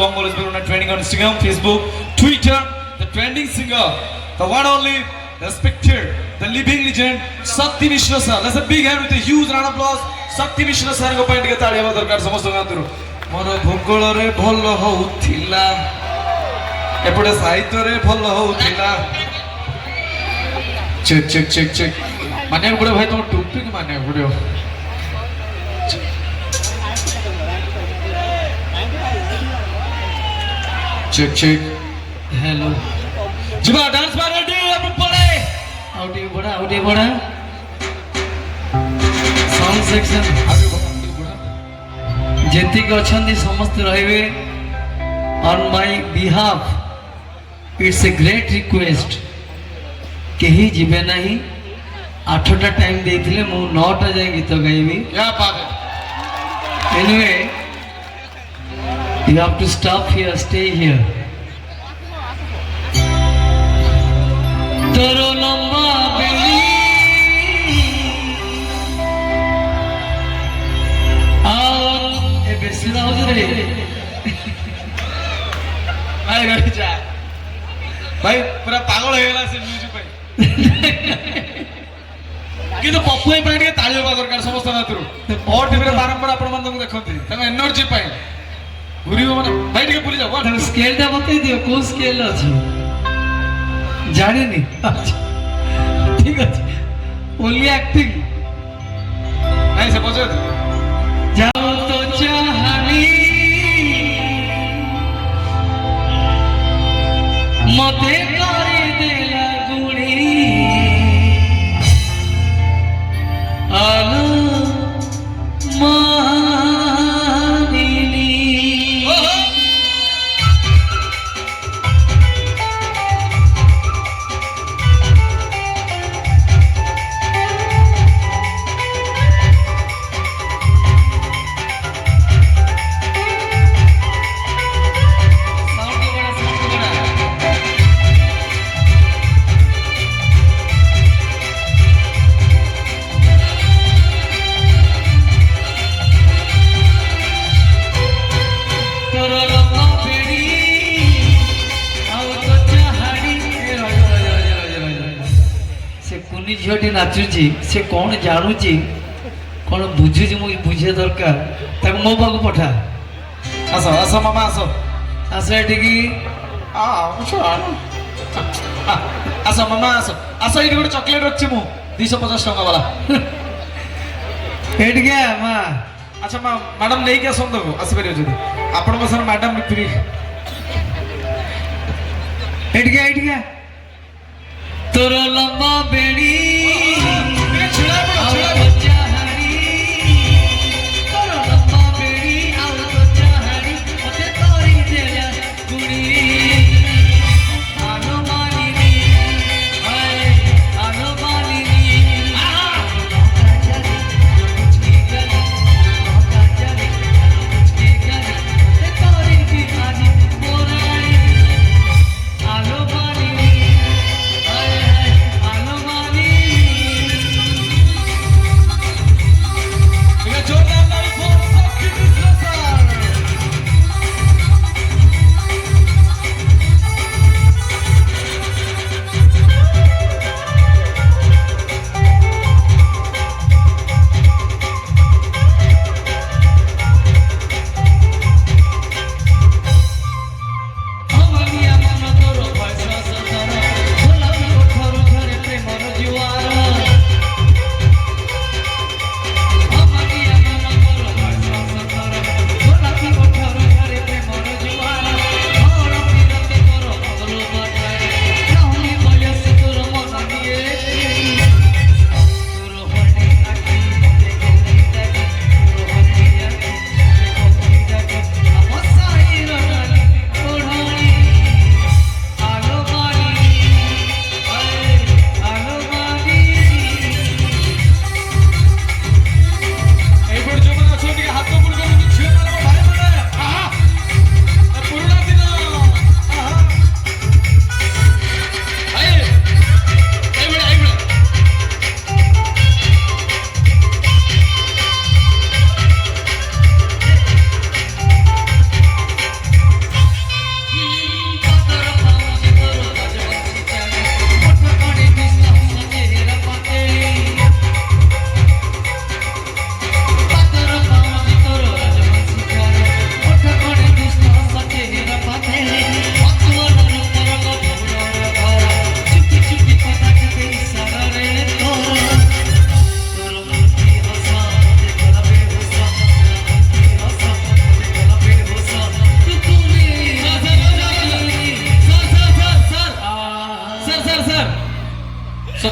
song always been on trending on Instagram, Facebook, Twitter. The trending singer, the one only, the respected, the living legend, Sakti Mishra sir. Let's a big hand with a huge round of applause. Sakti Mishra sir को point के ताली आवाज़ दरकार समस्त गांधीरो. मोर भूगोल रे भल हो थिला, एपटे साहित्य रे भल हो थिला. Check check check check. मानिया पड़े भाई तुम टोपी के मानिया पड़े हो. Check check. हेलो जीवा डांस बार रेडी अब पड़े. आउटे बड़ा साउंड सेक्शन जेतिक अछंदी समस्त रहिबे. On my behalf it's a great request केही जिबे नहीं. 8टा टाइम देथिले मु 9टा जाय गीत गाइबी. क्या बात है. Anyway you have to stop here, stay here. तोरो लंबा बेली आओ ए बेसिरा हो रे भाई रह जा भाई पूरा पागल हो गेला से म्यूजिक भाई. কিন্তু ପପୁ ଭାଇ ପାଇଁ ଟିକେ ତାଳି ହେବା ଦରକାର ସମସ୍ତ ହାତରୁ. ବହୁତ ଟିଭିରେ ବାରମ୍ବାର ଆପଣମାନେ ତାଙ୍କୁ ଦେଖନ୍ତି ତାଙ୍କ ଏନର୍ଜି ପାଇଁ ଘୁରିବ ମାନେ ଭାଇ ଟିକେ ବୁଲି ଯାଅ. ତମ ସ୍କେଲ ଟା ବତେଇ ଦିଅ କୋଉ ସ୍କେଲ ଅଛି ଜାଣିନି. ঠিক আছে ওনলি অ্যাক্টিং ନାଇଁ ସେ ପଚାର যাও তো চাহানি মতে করে দেলা গুড়ি আলো মানিনি. ଝିଅଟି ନାଚୁଛି ସେ କ'ଣ ଜାଣୁଛି କ'ଣ ବୁଝୁଛି ମୁଁ ବୁଝିବା ଦରକାର. ତାକୁ ମୋ ପାଖକୁ ପଠା. ଆସ ଆସ ମାମା ଆସ ଆସ ଏଠିକି. ଆସ ମାମା ଆସ ଆସ. ଏଇଠି ଗୋଟେ ଚକୋଲେଟ ରଖିଛି ମୁଁ 250 ଟଙ୍କା ବାଲା. ଏଠିକି ମା. ଆଚ୍ଛା ମା ମ୍ୟାଡ଼ାମ ନେଇକି ଆସନ୍ତୁ ଆସିପାରିବେ ଯଦି ଆପଣଙ୍କ ସାର୍ ମ୍ୟାଡ଼ାମ ଫ୍ରି. ଏଠିକି ତୋର ଲମ୍ବା ବେଡ଼ି আলো মানি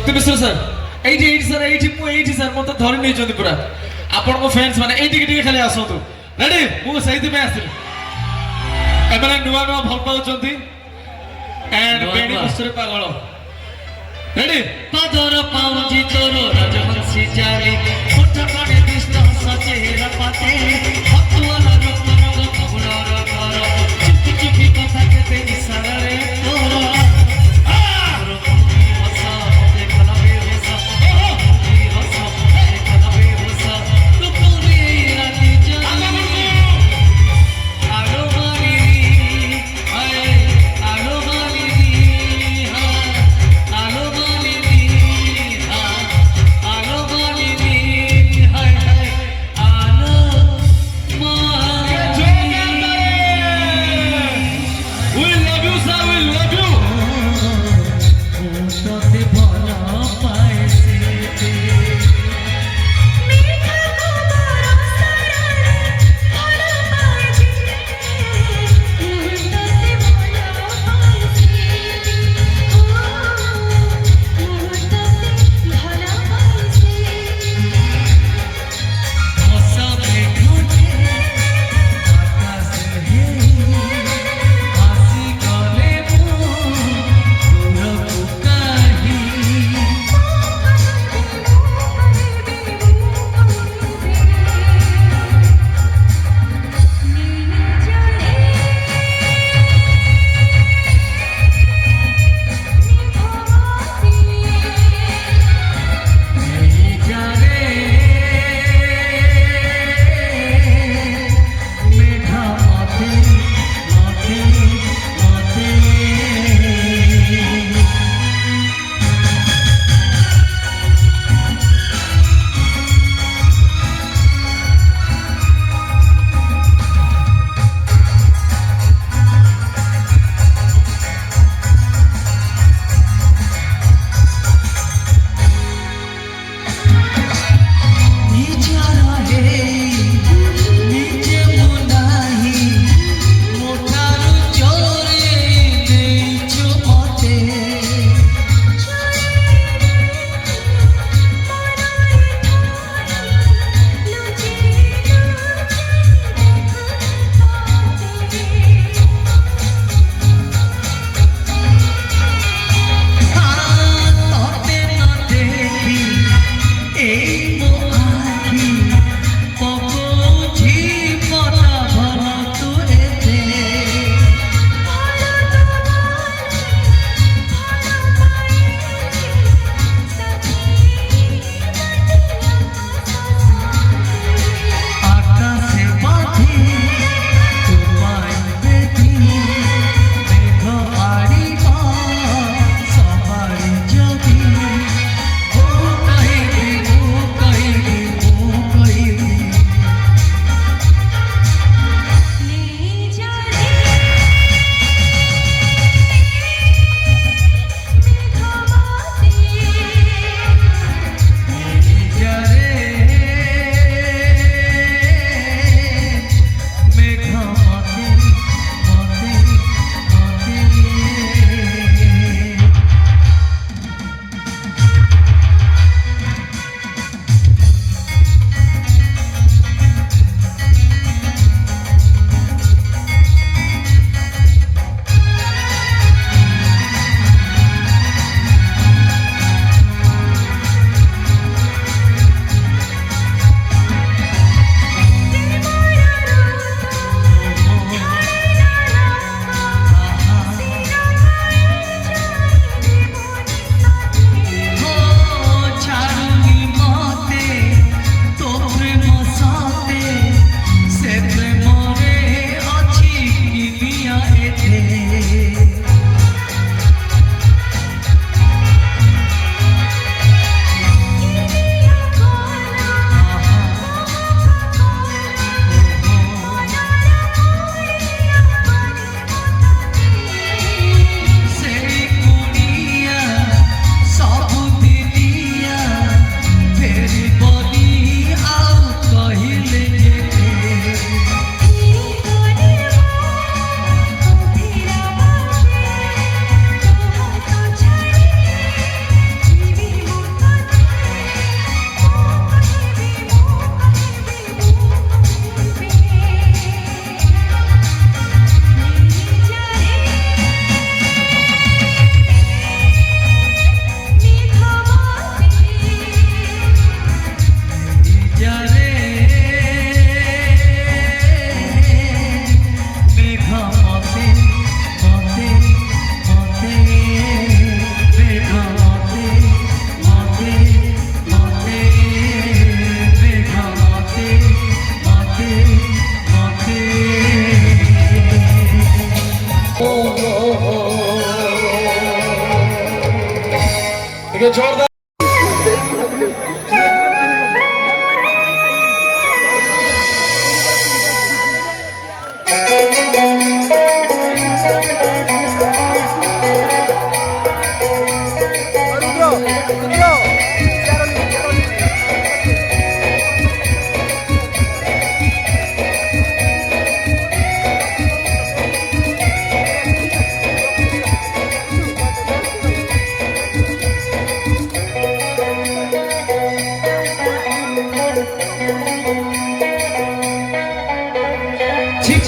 ଶକ୍ତି ମିଶ୍ର ସାର୍ ଏଇଠି ସାର୍ ଏଇଠି ସାର୍ ମତେ ଧରି ନେଇଛନ୍ତି ପୁରା ଆପଣଙ୍କ ଫ୍ୟାନ୍ସ ମାନେ ଏଇଠିକି ଟିକେ ଖାଲି ଆସନ୍ତୁ ରେଡି ମୁଁ ସେଇଥିପାଇଁ ଆସିଲି ଏମାନେ ନୂଆ ଭଲ ପାଉଛନ୍ତି and ବେଣୀ ବସ୍ତ୍ରରେ ପାଗଳ ରେଡି ପାଦର ପାଉଁଜି ତୋର ରାଜହଂସୀ ଚାଲି କୋଠ କଣେ କୃଷ୍ଣ ସଚେହେରା ପାତେ ହତୁଆଲା ରକ୍ତ ରଙ୍ଗ କବୁଳର ଘର ଚୁପି ଚୁପି କଥା କେତେ ଇଶାରାରେ ତୋର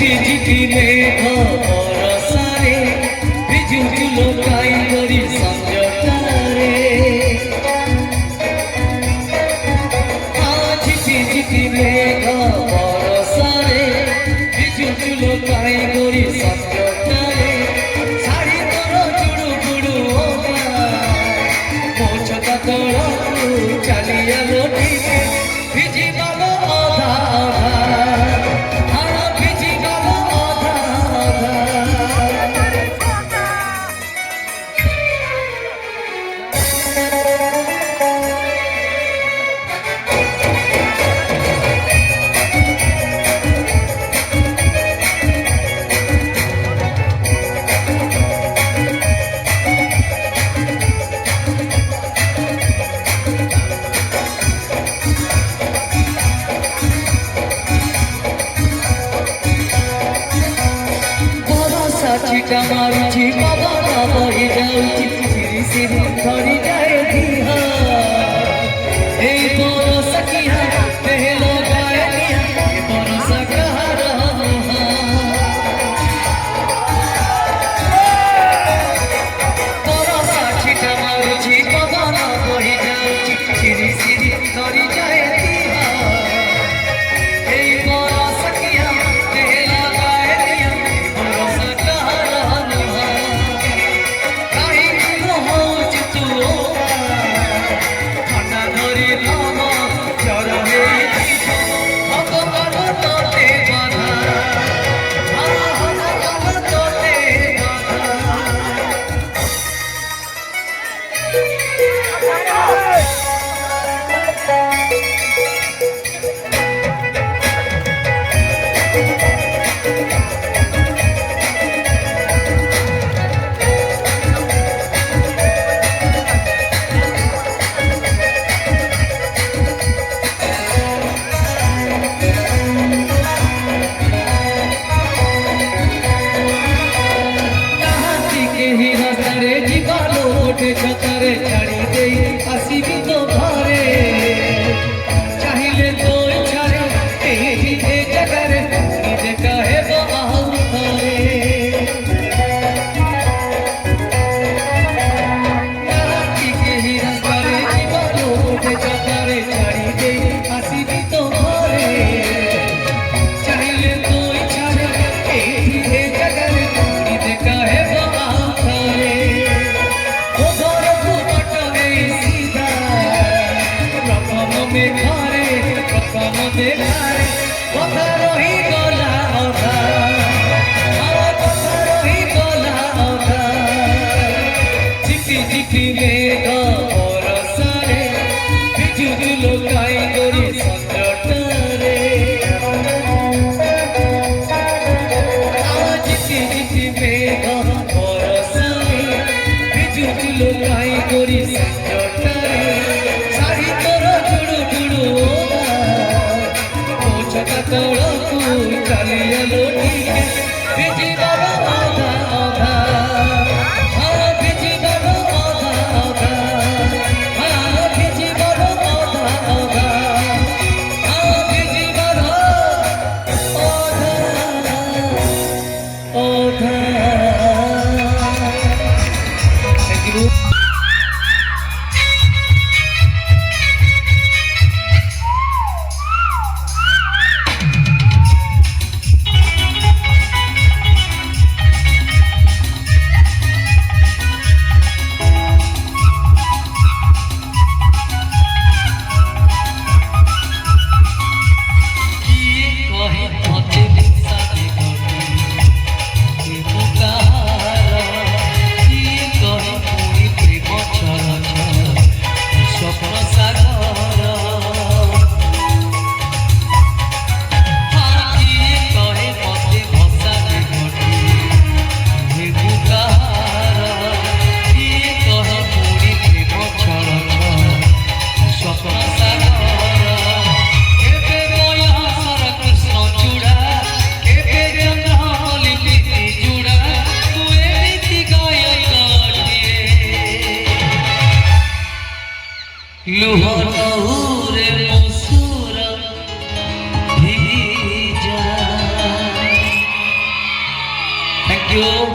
ঝিটি ঝিটি মেঘ বরসারে বিজুলি লোকাই করি সঞ্জটারে ঝিটি ঝিটি মেঘ বরসারে বিজুলি লোকাই করি সঞ্জটারে শাড়ি তোর চুড়ু চুড়ু মোছতা তোর চালিয়া লোটিকে ভিজি গেল অধা অধা ভিজি গেল অধা অধা छिटा मारुची बाबा बही जाऊची सिरी सिरी धरी जाए दिहा ए बरस किया पहलो गाए दिया ए बरस कहा रहा बरस छिटा मारुची बाबा बही जाऊची सिरी सिरी धरी जाए दिहा ए बरस किया पहलो गाए दिया बरस छतरे छाड़ी दे आसीबी तो घरे चाहिए तो छाड़े एही ए जगरे निजे कहे बाहु थारे राती के ही रास्तारे जीवालो उठे छतरे छाड़ी दे आसीबी तो घरे चाहिए तो छाड़े एही ए जगरे निजे कहे बाहु थारे मेघारे प्रथम देखारे कथा रही गला अधा कथा रही गला अधा झिटी झिटी मेघ बरसारे बिजुली लोकाई करी सञ्जटारे झिटी झिटी मेघ बरसारे बिजुली लोकाई करी सञ्जटारे तड़कू चलिया लोटिके भिजी गल अधा अधा भिजी गल अधा अधा भिजी गल अधा अधा भिजी गल अधा अधा लुहरे मसूर भीजा भाग्यो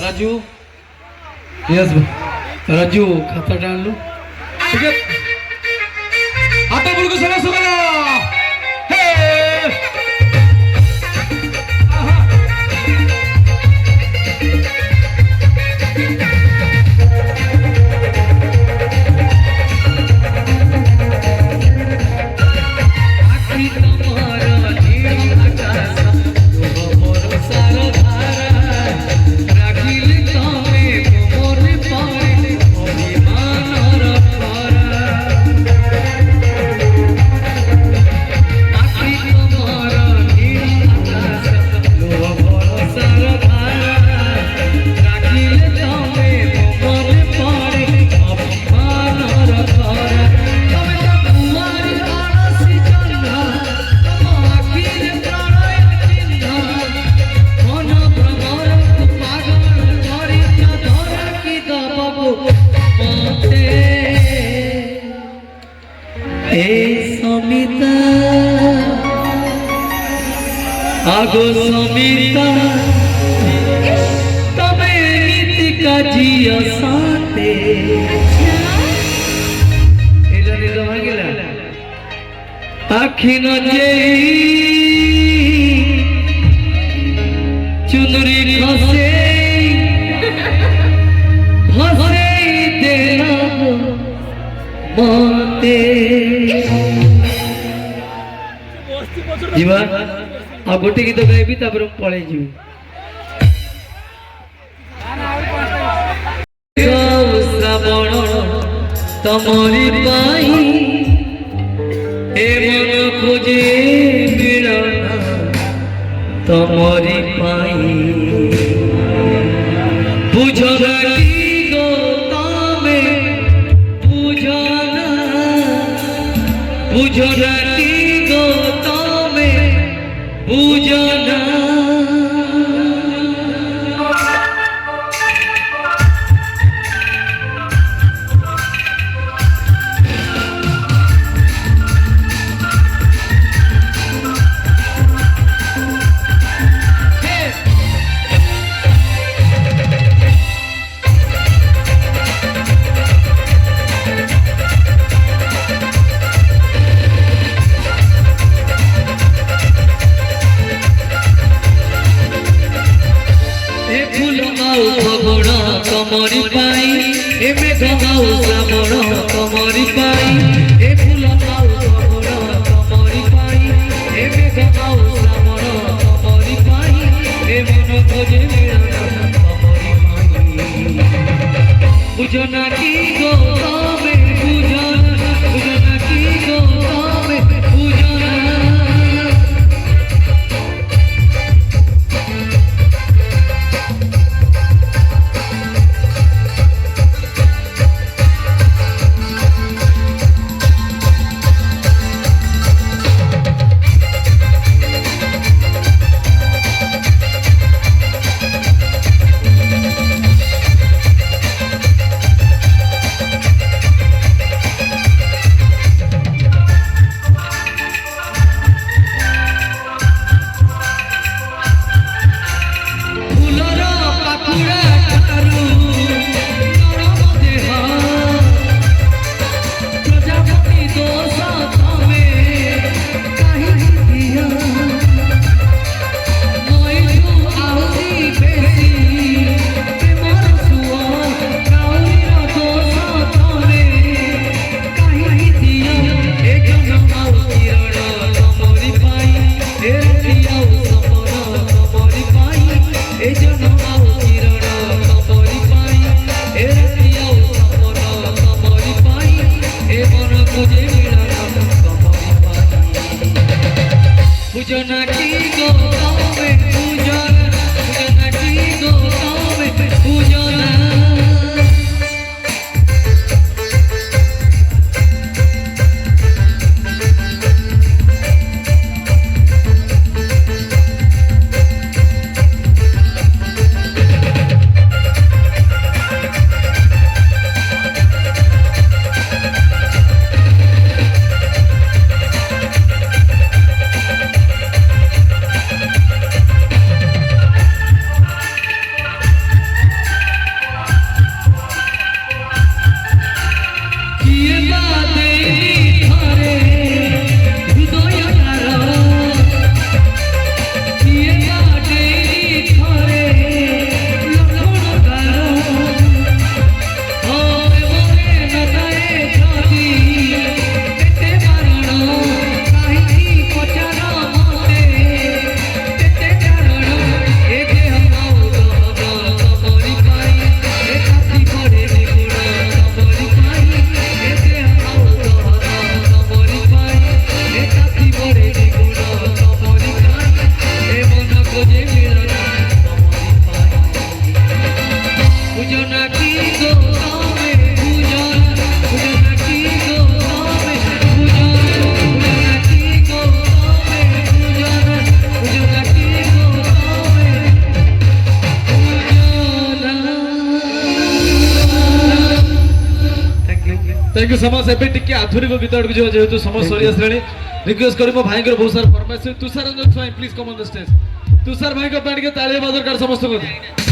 राजू यस राजू खाता डाल लो ठीक है आता बोल को सला सुना हे आगो समिता तमे नीति का जिया साथे एला रे दवा गेला आखी न जेई चुनरी खसे खसे देला मते जीवा आ गोटे गीत गाइबी तापर पळे जीव श्रावण तमरी पाई हे मन खोजे मिलन तमरी पाई बुझगती गो तामे बुझना बुझगती गो तामे बुझना মাউ খবর তমরি পাই এ মেঘ মাউ শ্রাবণ তমরি পাই এ ফুল মাউ খবর তমরি পাই এ মেঘ মাউ শ্রাবণ তমরি পাই এ মন খোঁজে মিলন তমরি পাই বুঝো না কি গো তবে বুঝো না কি গো তবে বুঝো না বুঝো না কি গো তবে বুঝো না কি গো তবে বুঝো না थैंक यू सो मच एबे टिके आधुनिक गीत आड़क जो जेहेतु समय सरी आसलानी रिक्वेस्ट करी मो भाई को बहुत सारा फरमाइश Tushar Ranjan Swain please come on the stage Tushar भाई को पैंट के ताली बजा दरकार समस्त को